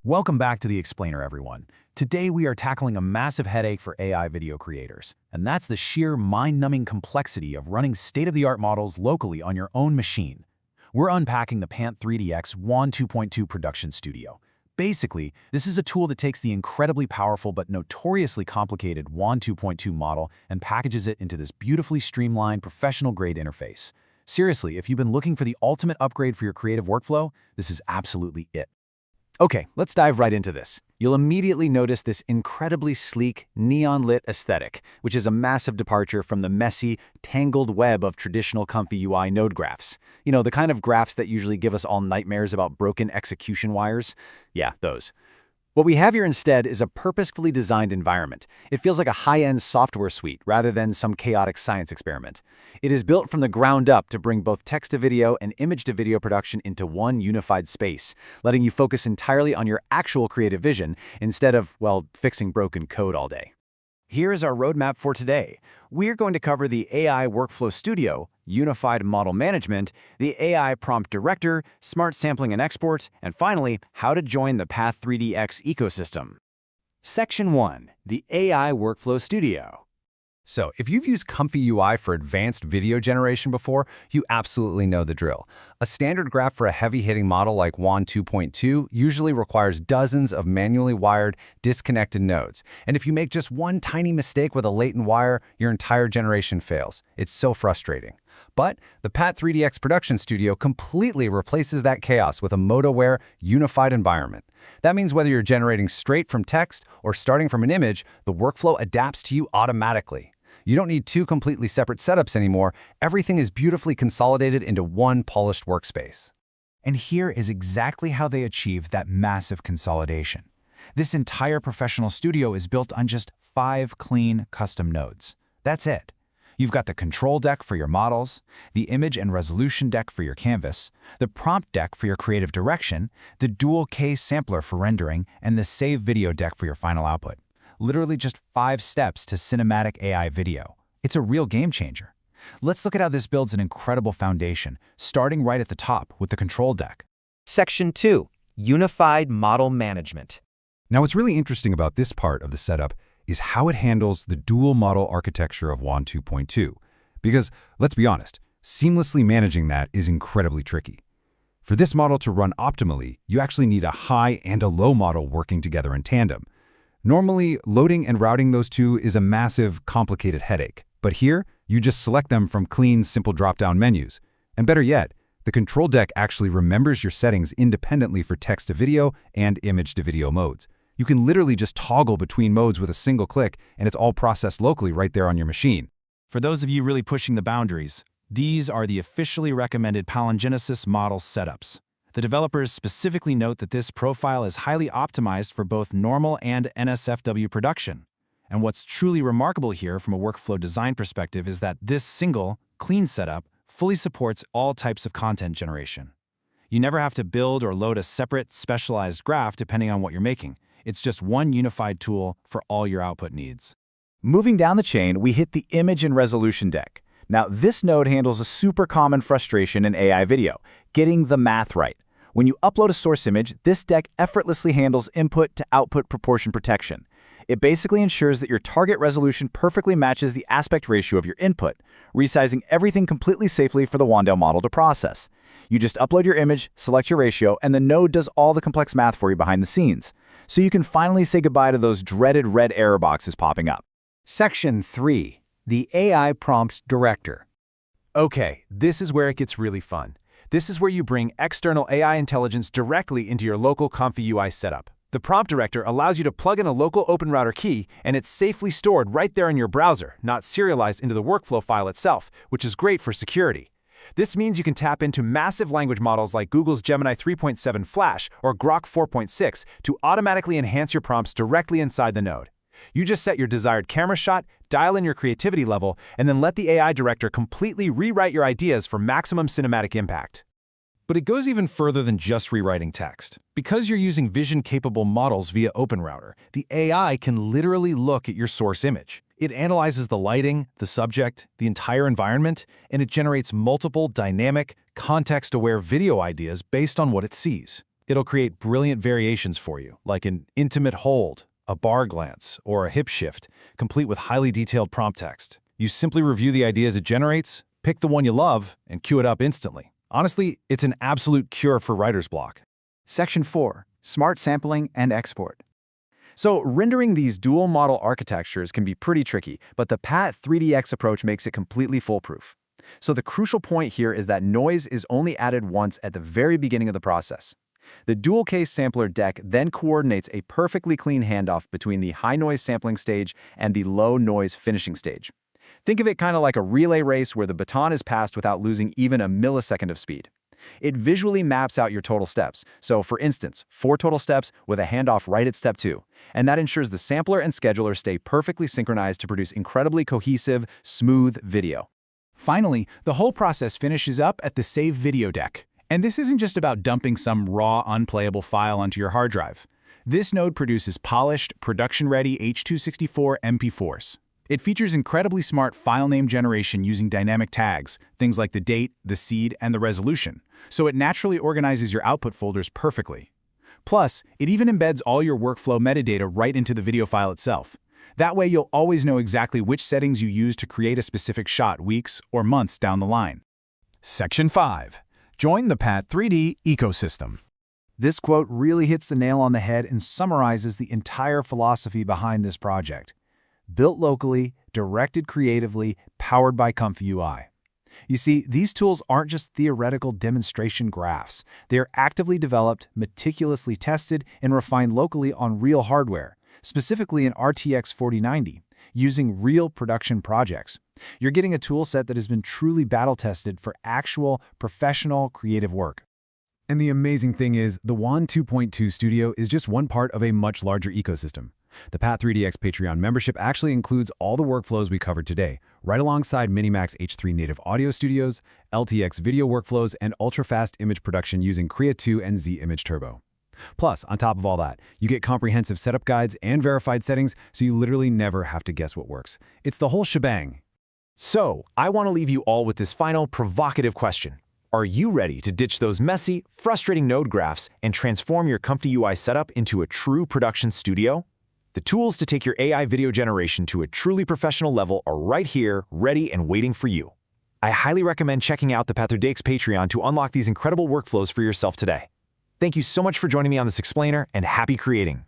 Welcome back to The Explainer, everyone. Today we are tackling a massive headache for AI video creators, and that's the sheer mind-numbing complexity of running state-of-the-art models locally on your own machine. We're unpacking the Pat3dx Wan 2.2 Production Studio. Basically, this is a tool that takes the incredibly powerful but notoriously complicated Wan 2.2 model and packages it into this beautifully streamlined, professional-grade interface. Seriously, if you've been looking for the ultimate upgrade for your creative workflow, this is absolutely it. Okay, let's dive right into this. You'll immediately notice this incredibly sleek, neon-lit aesthetic, which is a massive departure from the messy, tangled web of traditional ComfyUI node graphs. You know, the kind of graphs that usually give us all nightmares about broken execution wires? Yeah, those. What we have here instead is a purposefully designed environment. It feels like a high-end software suite rather than some chaotic science experiment. It is built from the ground up to bring both text-to-video and image-to-video production into one unified space, letting you focus entirely on your actual creative vision instead of, well, fixing broken code all day. Here is our roadmap for today. We're going to cover the AI Workflow Studio, Unified Model Management, the AI Prompt Director, Smart Sampling and Export, and finally, how to join the Pat3dx ecosystem. Section 1. The AI Workflow Studio. So, if you've used ComfyUI for advanced video generation before, you absolutely know the drill. A standard graph for a heavy-hitting model like Wan 2.2 usually requires dozens of manually wired, disconnected nodes. And if you make just one tiny mistake with a latent wire, your entire generation fails. It's so frustrating. But the Pat3dx Production Studio completely replaces that chaos with a mode-aware, unified environment. That means whether you're generating straight from text or starting from an image, the workflow adapts to you automatically. You don't need two completely separate setups anymore. Everything is beautifully consolidated into one polished workspace. And here is exactly how they achieved that massive consolidation. This entire professional studio is built on just 5 clean custom nodes. That's it. You've got the control deck for your models, the image and resolution deck for your canvas, the prompt deck for your creative direction, the dual K sampler for rendering, and the save video deck for your final output. Literally just 5 steps to cinematic AI video. It's a real game changer. Let's look at how this builds an incredible foundation, starting right at the top with the control deck. Section 2. Unified Model Management. Now, what's really interesting about this part of the setup is how it handles the dual model architecture of Wan 2.2. Because, let's be honest, seamlessly managing that is incredibly tricky. For this model to run optimally, you actually need a high and a low model working together in tandem. Normally, loading and routing those two is a massive, complicated headache. But here, you just select them from clean, simple drop-down menus. And better yet, the control deck actually remembers your settings independently for text-to-video and image-to-video modes. You can literally just toggle between modes with a single click, and it's all processed locally right there on your machine. For those of you really pushing the boundaries, these are the officially recommended palingenesis model setups. The developers specifically note that this profile is highly optimized for both normal and NSFW production. And what's truly remarkable here from a workflow design perspective is that this single, clean setup fully supports all types of content generation. You never have to build or load a separate, specialized graph depending on what you're making. It's just one unified tool for all your output needs. Moving down the chain, we hit the image and resolution deck. Now, this node handles a super common frustration in AI video, getting the math right. When you upload a source image, this deck effortlessly handles input to output proportion protection. It basically ensures that your target resolution perfectly matches the aspect ratio of your input, resizing everything completely safely for the Wandale model to process. You just upload your image, select your ratio, and the node does all the complex math for you behind the scenes. So you can finally say goodbye to those dreaded red error boxes popping up. Section 3. The AI Prompt Director. Okay, this is where it gets really fun. This is where you bring external AI intelligence directly into your local ComfyUI setup. The prompt director allows you to plug in a local OpenRouter key, and it's safely stored right there in your browser, not serialized into the workflow file itself, which is great for security. This means you can tap into massive language models like Google's Gemini 3.7 Flash or Grok 4.6 to automatically enhance your prompts directly inside the node. You just set your desired camera shot, dial in your creativity level, and then let the AI director completely rewrite your ideas for maximum cinematic impact. But it goes even further than just rewriting text. Because you're using vision-capable models via OpenRouter, the AI can literally look at your source image. It analyzes the lighting, the subject, the entire environment, and it generates multiple dynamic, context-aware video ideas based on what it sees. It'll create brilliant variations for you, like an intimate hold, a bar glance, or a hip shift, complete with highly detailed prompt text. You simply review the ideas it generates, pick the one you love, and queue it up instantly. Honestly, it's an absolute cure for writer's block. Section 4. Smart Sampling and Export. So rendering these dual model architectures can be pretty tricky, but the Pat3dx approach makes it completely foolproof. So the crucial point here is that noise is only added once at the very beginning of the process. The dual case sampler deck then coordinates a perfectly clean handoff between the high noise sampling stage and the low noise finishing stage. Think of it kind of like a relay race where the baton is passed without losing even a millisecond of speed. It visually maps out your total steps. So for instance, 4 total steps with a handoff right at step 2. And that ensures the sampler and scheduler stay perfectly synchronized to produce incredibly cohesive, smooth video. Finally, the whole process finishes up at the Save Video deck. And this isn't just about dumping some raw, unplayable file onto your hard drive. This node produces polished, production-ready H.264 MP4s. It features incredibly smart file name generation using dynamic tags, things like the date, the seed, and the resolution, so it naturally organizes your output folders perfectly. Plus, it even embeds all your workflow metadata right into the video file itself. That way you'll always know exactly which settings you use to create a specific shot weeks or months down the line. Section 5. Join the Pat3D ecosystem. This quote really hits the nail on the head and summarizes the entire philosophy behind this project. Built locally, directed creatively, powered by ComfyUI. You see, these tools aren't just theoretical demonstration graphs. They are actively developed, meticulously tested, and refined locally on real hardware, specifically an RTX 4090, using real production projects. You're getting a toolset that has been truly battle-tested for actual, professional, creative work. And the amazing thing is, the Wan 2.2 Studio is just one part of a much larger ecosystem. The Pat3dx Patreon membership actually includes all the workflows we covered today, right alongside Minimax H3 native audio studios, LTX video workflows, and ultra-fast image production using Krea 2 and Z Image Turbo. Plus, on top of all that, you get comprehensive setup guides and verified settings, so you literally never have to guess what works. It's the whole shebang. So, I want to leave you all with this final provocative question. Are you ready to ditch those messy, frustrating node graphs and transform your ComfyUI setup into a true production studio? The tools to take your AI video generation to a truly professional level are right here, ready and waiting for you. I highly recommend checking out the Pat3dx Patreon to unlock these incredible workflows for yourself today. Thank you so much for joining me on this explainer, and happy creating!